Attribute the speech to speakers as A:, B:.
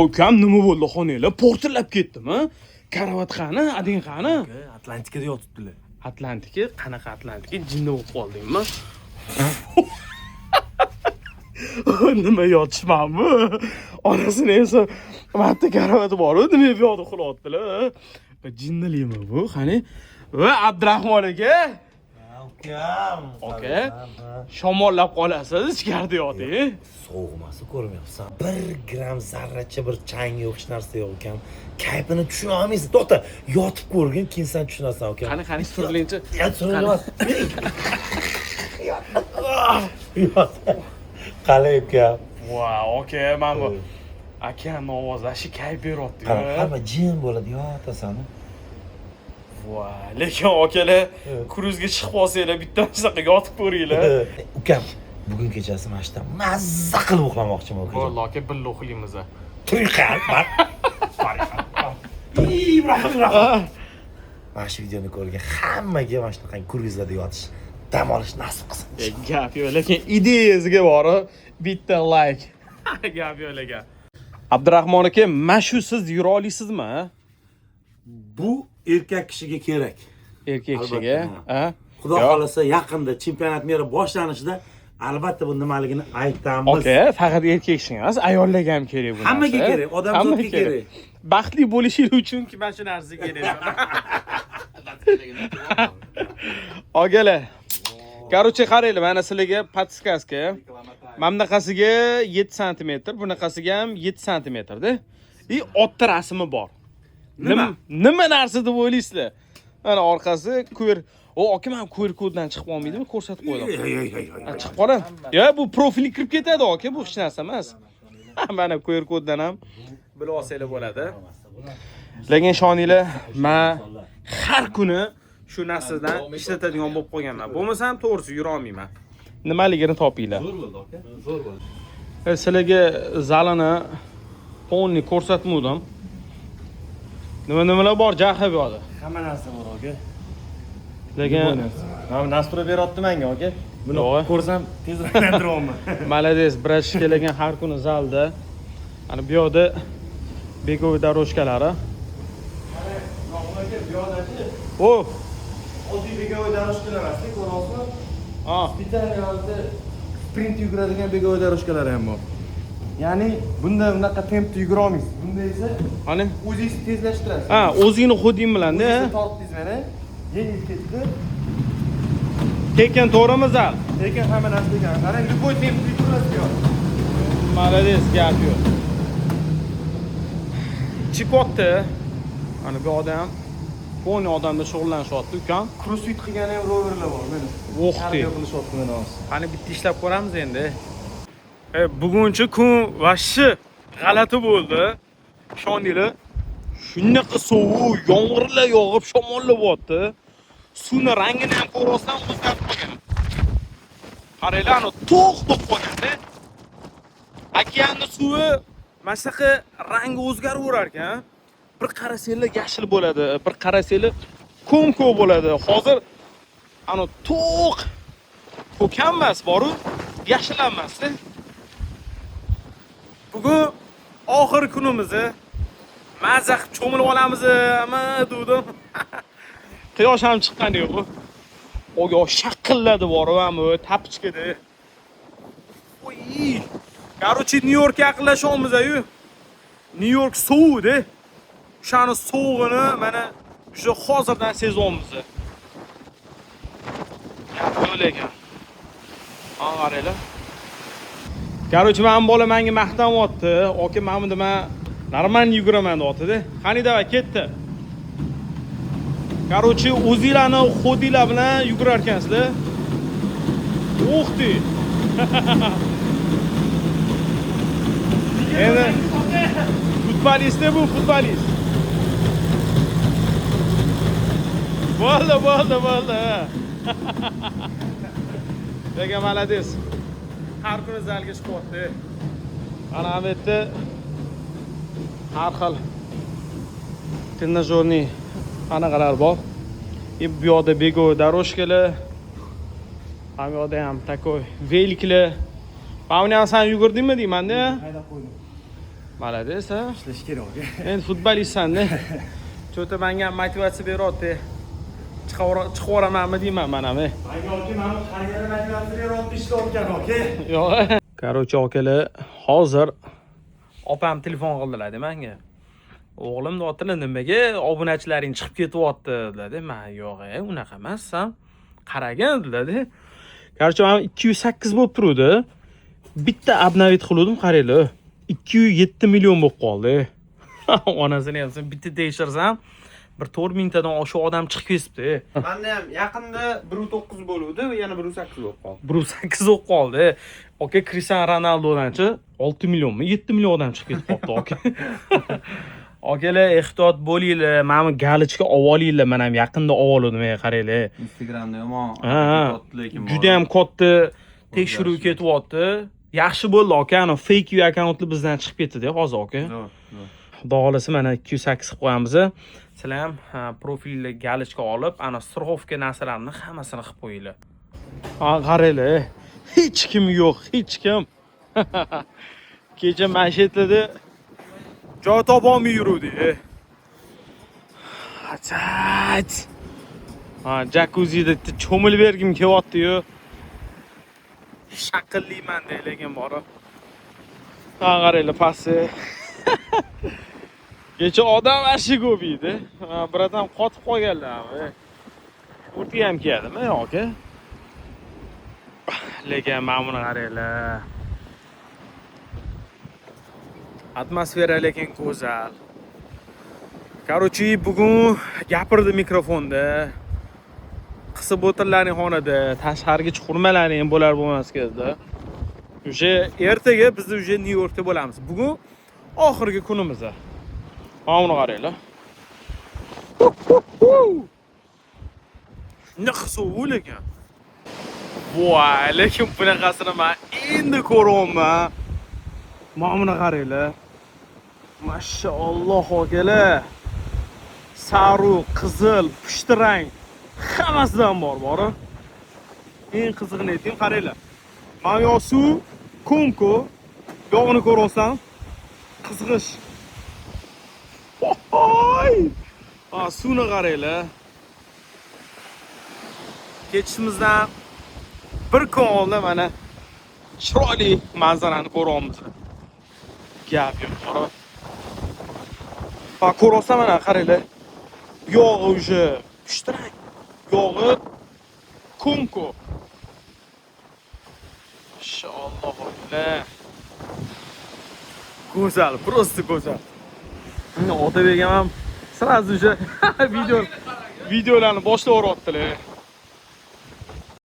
A: Ukam nima bo'ldi xonanglar? Portlab ketdimi? Karavat qani? Ading qani?
B: Atlantikada yotibdilar.
A: Atlantika? Qanaqa Atlantika? Jinni bo'lib qoldingmi? Nima yotishmanmi? Onasini esa bitta karavati bor, nima bu yoqda uxlayaptilar? Jinnilimi bu? Qani? Va Abdurahmon aka?
B: Ukam.
A: Aka, shamollab qolasiz, ichkarida yoting.
B: Sovuqmasi ko'rmayapsan. 1 gram zarracha bir chang yo'q, hech narsa yo'q ukam. Kayfini tushuna olmaysan. To'xta, yotib ko'rgin, keyin sen tushunasan ukam.
A: Qani surlinchi.
B: Surlinmas. Qalay ukam.
A: Wow, aka, men bu akam ovozi kayf beryapti.
B: Hamma jin bo'ladi, yotasan.
A: Voy, lekin akalar kruzga chiqib qolsanglar bitta shunaqa yotib ko'ringlar.
B: Ukam, bugun kechasi mana shunda mazza qilib uxlamoqchiman ukam.
A: Vallahi aka birga uxlaymiz.
B: To'y qilib. Mana shu videoni ko'rgan hammaga mana shunaqa kruzlarda yotish, dam olish nasib qilsin.
A: Gap yo'q, lekin ideyasiga borib bitta like. Gap yo'q lekin. Abdurahmon aka, mana shu siz yura olasizmi?
B: Bu erkak kishiga kerak.
A: Erkak kishiga, ha?
B: Xudo xolasa yaqinda chempionat meri boshlanishida albatta bu nimaligini aytamiz.
A: Aka, faqat erkak kishiga emas, ayollarga ham kerak bu narsa.
B: Hammaga kerak, odamzodga kerak.
A: Baxtli bo'lishingiz uchun mana shu narsa kerak. Agalar. Короче, qaranglar, mana sizlarga podskaska. Mamnaqasiga 7 sm, bunaqasiga ham 7 sm-da. И o'tta rasmi bor. Nima narsa deb o'ylaysizlar? Mana orqasi ko'r. Aka, men ko'r koddan chiqib olmaydimi? Ko'rsatib qo'ydim. Chiqib qolar. Yo, bu profil kirib ketadi, aka, bu hech narsa emas. Mana ko'r koddan ham bilib olsanglar bo'ladi. Lekin ishoninglar, men har kuni shu narsadan ishlatadigan bo'lib qolganman. Bo'lmasam to'g'risi yura olmayman. Nimaligini topinglar.
B: Zo'r bo'ldi, aka. Zo'r bo'ldi.
A: Sizlarga zalini ponni ko'rsatmadim. Nimalar bor jahi bu yoqda?
B: Hamma narsa bor, aka.
A: Lekin
B: men nastroy beryapti menga, aka. Buni ko'rsam tezroq aylantiryapman.
A: Молодец, brach kelagan har kuni zalda. Ana bu yoqda begoviy doroshkalari.
B: Mana aka, bu yoqdachi.
A: O,
B: Oddiy begoviy doroshkalar emas, ko'ryapsizmi? Italiyada sprint yuguradigan begoviy doroshkalar ham bor. Ya'ni bunda unaqa tempda yugura olmaysiz. Bunda esa
A: qani?
B: o'zingiz tezlashtirasiz.
A: Ha, o'zingni xuding bilan-da.
B: Tortdingiz mana. Yengil ketdi.
A: Tekin to'g'rimi zal?
B: Lekin hamma narsa ekan. Qarang, любой tempda yugurasiz.
A: Молодец, gap yo'q. Chikotda ana bu odam poni odamda shug'ullanishyapti, ukam.
B: Crossfit qilgan ham roverlar bor mana.
A: O'xti.
B: Qilishyapti mana hozir.
A: Qani bitta ishlab ko'ramiz endi. Bugunchi kun vashshi g'alati bo'ldi. Ishoninglar, shunaqa sovuq, yomg'irlar yog'ib, shamollabyapti. Suvni rangini ham ko'rasizlar, o'zgarib qolgan. Qaranglar, ana to'q qolganda. Okeanning suvi masaqa rangi o'zgaraverar ekan. Bir qarasanglar yashil bo'ladi, bir qarasanglar ko'm-ko'k bo'ladi. Hozir ana to'q ko'kam emas, boru yashil emas. Bugun oxirgi kunimiz. Mazza qilib cho'milib olamizmi, dedim. Quyosh ham chiqqani yo'q. Oyo shaqilladi borib, tapichkada. Oy! Короче, Nyu-Yorkga yaqinlashyapmiz-ku. Nyu-York sovuqda. O'shani sovuqini mana shu hozirdan sezyapmiz. Yo'q. Qaranglar. Короче, men bola menga maqtanyapti. Aka, men bunda normal yuguraman deyapti-da. Qani davay ketdi. Короче, o'zinglarni xodinglar bilan yugurar ekansizlar. O'xti. Endi futbolist bu, futbolist. Bo'ldi. Lekin молодец. Har kuni zalga chiqyapti. Ana bu yerda har xil trenajyorniy anaqalar bor. Bu yoqda begoviy doroshkalar. Ham yoqda ham takoy veliklar. Buni ham sen yugurdingmi deyman-da?
B: Haydab qo'ydim.
A: Молодец, ha?
B: ishlash kerak aka.
A: Endi futbolistsan-da. Cho'ta menga ham motivatsiya beryapti. Chiqaveramanmi deyman men ham.
B: Manga aka meni karyera motivatsiya beryapti ishlayotgan aka.
A: Yo'q. Короче, akalar, hozir opam telefon qildilar-da menga. O'g'lim deyaptilar, nimaga obunachilaring chiqib ketyapti dedilar-da. Men yo'q, unaqa emas, qaragan dedilar-da. Короче, men 208 bo'lib turuvdi. Bitta обновить qildim, qaranglar. 207 million bo'lib qoldi. Onasini ham bitta tekshirsam, bir 4000 tadan oshiq odam chiqib ketibdi.
B: Menda ham yaqinda 1.9 bo'luvdi, yana 1.8 bo'lib qoldi.
A: 1.8 bo'lib qoldi. Oka Cristiano Ronaldodanchi 6 millionmi, 7 million odam chiqib ketib qoldi, oka. Akalar, ehtiyot bo'linglar. Meni galichka olinglar. Men ham yaqinda oldim, qaranglar.
B: Instagramda yomon
A: lekin juda ham katta tekshiruv ketyapti. Yaxshi bo'ldi, aka. Ana fake akkauntlar bizdan chiqib ketdi-da hozir, aka. Xudo xolasa mana 208 qilib qo'yamiz. Sizlar ham profilga galichka olib, ana страховка narsalarni hammasini qilib qo'yinglar. Qaranglar. Hech kim yo'q, hech kim. Kecha mashetlarda joy topolmay yuruvdik. Achat. Jakuzzida cho'milib bergim kelyapti-yu. Shaqillayman lekin bora. Qaranglar pasti. Kecha odam ashi ko'p edi. Biratan qotib qolganlar. O'ti ham kiyadimi, yo'q? Lekin mana buni qaranglar. Atmosfera lekin go'zal. Короче, bugun gapirdi mikrofonda. Qisib o'tirlarning xonada, tashqariga chiqurmalaring bo'lar bo'lmas kezda. O'sha ertaga biz уже Nyu-Yorkda bo'lamiz. Bugun oxirgi kunimiz. Mana buni qaranglar. Nima sovuq lekin. Voy, lekin bunaqasini men endi ko'ryapman. Mana buni qaranglar. Mashalloh akalar. Sariq, qizil, pushti rang hammasidan bor. Eng qizig'ini ayting, qaranglar. Mana suv, konko, yog'ini ko'rsan, qizg'ish. Voy! Suvni qaranglar. Ketishimizdan bir kun oldin mana chiroyli manzarani ko'ryapmiz. Gap yo'q. Ko'rsan mana qaranglar. Yog'i уже pushtirang. Yog'i konko. Inshaalloh o'g'lar. Go'zal, просто go'zal. Otabek ham sразу же videolarni boshlab yuryaptilar.